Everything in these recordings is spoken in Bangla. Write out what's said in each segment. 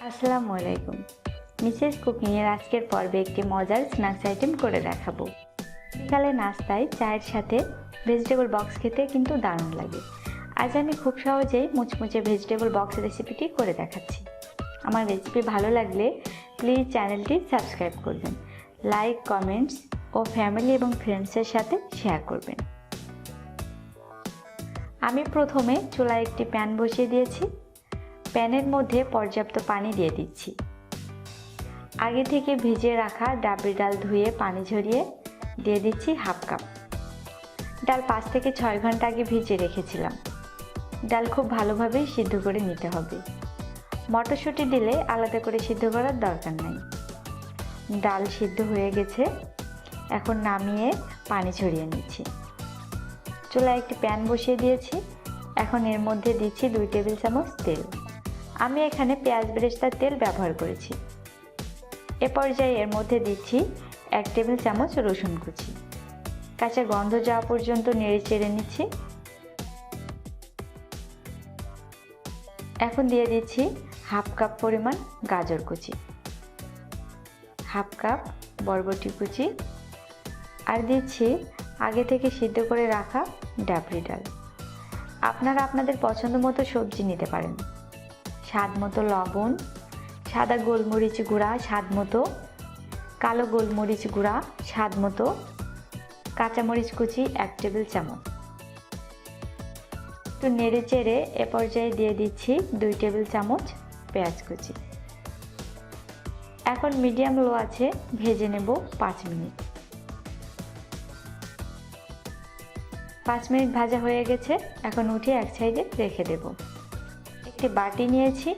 আসসালামু আলাইকুম। মিসেস কুকিংয়ের আজকের পর্বে একটি মজার স্ন্যাক্স আইটেম করে দেখাবো। বিকালে নাস্তায় চায়ের সাথে ভেজিটেবল বক্স খেতে কিন্তু দারুণ লাগে। আজ আমি খুব সহজেই মুচমুচে ভেজিটেবল বক্স রেসিপিটি করে দেখাচ্ছি। আমার রেসিপি ভালো লাগলে প্লিজ চ্যানেলটি সাবস্ক্রাইব করবেন, লাইক, কমেন্টস ও ফ্যামিলি এবং ফ্রেন্ডসের সাথে শেয়ার করবেন। আমি প্রথমে চুলায় একটি প্যান বসিয়ে দিয়েছি। প্যানের মধ্যে পর্যাপ্ত পানি দিয়ে দিচ্ছি। আগে থেকে ভিজিয়ে রাখা ডাবরি ডাল ধুয়ে পানি ঝরিয়ে দিয়ে দিচ্ছি হাফ কাপ। ডাল 5 থেকে 6 ঘন্টা আগে ভিজিয়ে রেখেছিলাম। ডাল খুব ভালোভাবে সিদ্ধ করে নিতে হবে। মটরশুঁটি দিলে আলাদা করে সিদ্ধ করার দরকার নাই। ডাল সিদ্ধ হয়ে গেছে, এখন নামিয়ে পানি ঝরিয়ে নিচ্ছি। চুলায় একটি প্যান বসিয়ে দিয়েছি। এখন এর মধ্যে দিচ্ছি 2 টেবিল চামচ তেল। আমি এখানে পেঁয়াজ বেরেস্তার তেল ব্যবহার করেছি। এ পর্যায়ে এর মধ্যে দিচ্ছি 1 টেবিল চামচ রসুন কুচি। কাঁচা গন্ধ যাওয়া পর্যন্ত নেড়ে চেড়ে নিচ্ছি। এখন দিয়ে দিচ্ছি হাফ কাপ পরিমাণ গাজর কুচি, হাফ কাপ বরবটি কুচি, আর দিচ্ছি আগে থেকে সিদ্ধ করে রাখা ডাবরি ডাল। আপনারা আপনাদের পছন্দ মতো সবজি নিতে পারেন। স্বাদ মতো লবণ, সাদা গোলমরিচ গুঁড়া স্বাদ মতো, কালো গোলমরিচ গুঁড়া স্বাদ মতো, কাঁচামরিচ কুচি 1 টেবিল চামচ। একটু নেড়ে চেড়ে এ পর্যায়ে দিয়ে দিচ্ছি 2 টেবিল চামচ পেঁয়াজ কুচি। এখন মিডিয়াম লো আছে ভেজে নেব 5 মিনিট। 5 মিনিট ভাজা হয়ে গেছে। এখন উঠিয়ে এক সাইডে রেখে দেব। একটি বাটি নিয়েছি,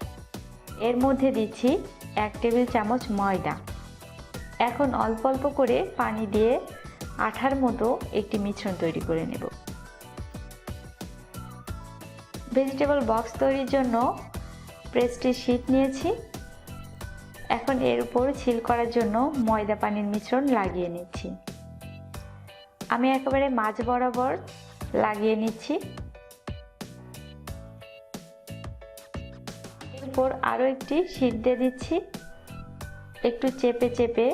এর মধ্যে দিচ্ছি 1 টেবিল চামচ ময়দা। এখন অল্প অল্প করে পানি দিয়ে আঠার মতো একটি মিশ্রণ তৈরি করে নেব। ভেজিটেবল বক্স তৈরির জন্য প্রেস্টিজ শীট নিয়েছি। এখন এর উপর সিল করার জন্য ময়দা পানির মিশ্রণ লাগিয়ে নিচ্ছি। আমি একেবারে মাঝ বরাবর লাগিয়ে নিচ্ছি। এরপর আরও একটি শীট দিয়ে দিচ্ছি। একটু চেপে চেপে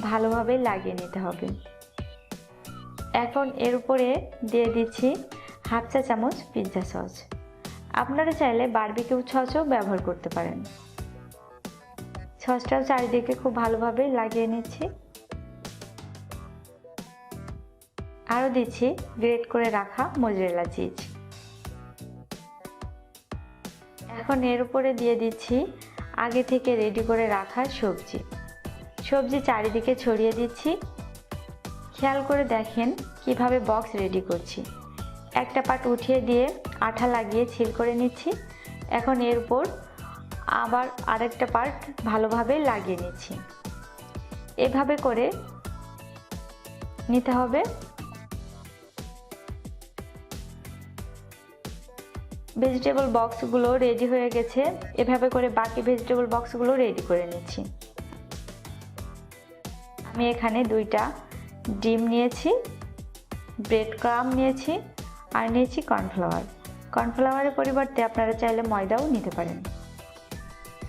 ভালোভাবে লাগিয়ে নিতে হবে। এখন এর উপরে দিয়ে দিচ্ছি হাফ চা চামচ পিৎজা সস। আপনারা চাইলে বারবিকিউ সসও ব্যবহার করতে পারেন। সসটাও চারিদিকে খুব ভালোভাবে লাগিয়ে নিচ্ছি। আরও দিচ্ছি গ্রেট করে রাখা মোজারেলা চিজ। এখন এর উপরে দিয়ে দিচ্ছি আগে থেকে রেডি করে রাখা সবজি চারিদিকে ছড়িয়ে দিচ্ছি। খেয়াল করে দেখেন কিভাবে বক্স রেডি করছি। একটা পার্ট উঠিয়ে দিয়ে আঠা লাগিয়ে সিল করে নিচ্ছি। এখন এর উপর আবার আরেকটা পার্ট ভালোভাবে লাগিয়ে নিচ্ছি। এভাবে করে নিতে হবে। ভেজিটেবল বক্সগুলো রেডি হয়ে গেছে। এভাবে করে বাকি ভেজিটেবল বক্সগুলো রেডি করে নিচ্ছি। আমি এখানে 2টা ডিম নিয়েছি, ব্রেড ক্রাম্ব নিয়েছি, আর নিয়েছি কর্নফ্লাওয়ার। কর্নফ্লাওয়ারের পরিবর্তে আপনারা চাইলে ময়দাও নিতে পারেন।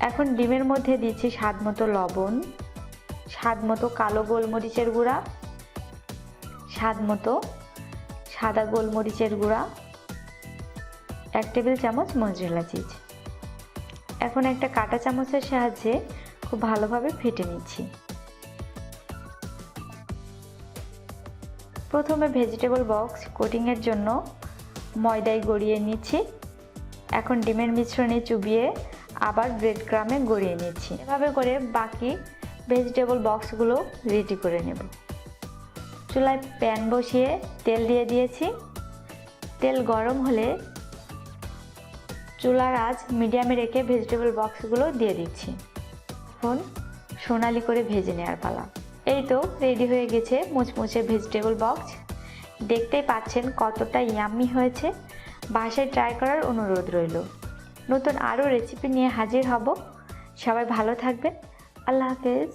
এখন ডিমের মধ্যে দিচ্ছি স্বাদ মতো লবণ, স্বাদ মতো কালো গোলমরিচের গুঁড়া, স্বাদ মতো সাদা গোলমরিচের গুঁড়া, 1 টেবিল চামচ মোজারেলা চিজ। এখন একটা কাঁটা চামচের সাহায্যে খুব ভালোভাবে ফেটে নিচ্ছি। প্রথমে ভেজিটেবল বক্স কোটিংয়ের জন্য ময়দায় গড়িয়ে নিচ্ছি। এখন ডিমের মিশ্রণে চুবিয়ে আবার ব্রেড ক্রামে গড়িয়ে নিচ্ছি। এভাবে করে বাকি ভেজিটেবল বক্সগুলো রেডি করে নেব। চুলায় প্যান বসিয়ে তেল দিয়ে দিয়েছি। তেল গরম হলে চুলার আঁচ মিডিয়ামে রেখে ভেজিটেবল বক্সগুলো দিয়ে দিচ্ছি। এখন সোনালি করে ভেজে নেওয়ার পালা। এই তো রেডি হয়ে গেছে মুচমুচে ভেজিটেবল বক্স। দেখতেই পাচ্ছেন কতটা ইয়াম্মি হয়েছে। বাসায় ট্রাই করার অনুরোধ রইল। নতুন আরও রেসিপি নিয়ে হাজির হব। সবাই ভালো থাকবেন। আল্লাহ হাফেজ।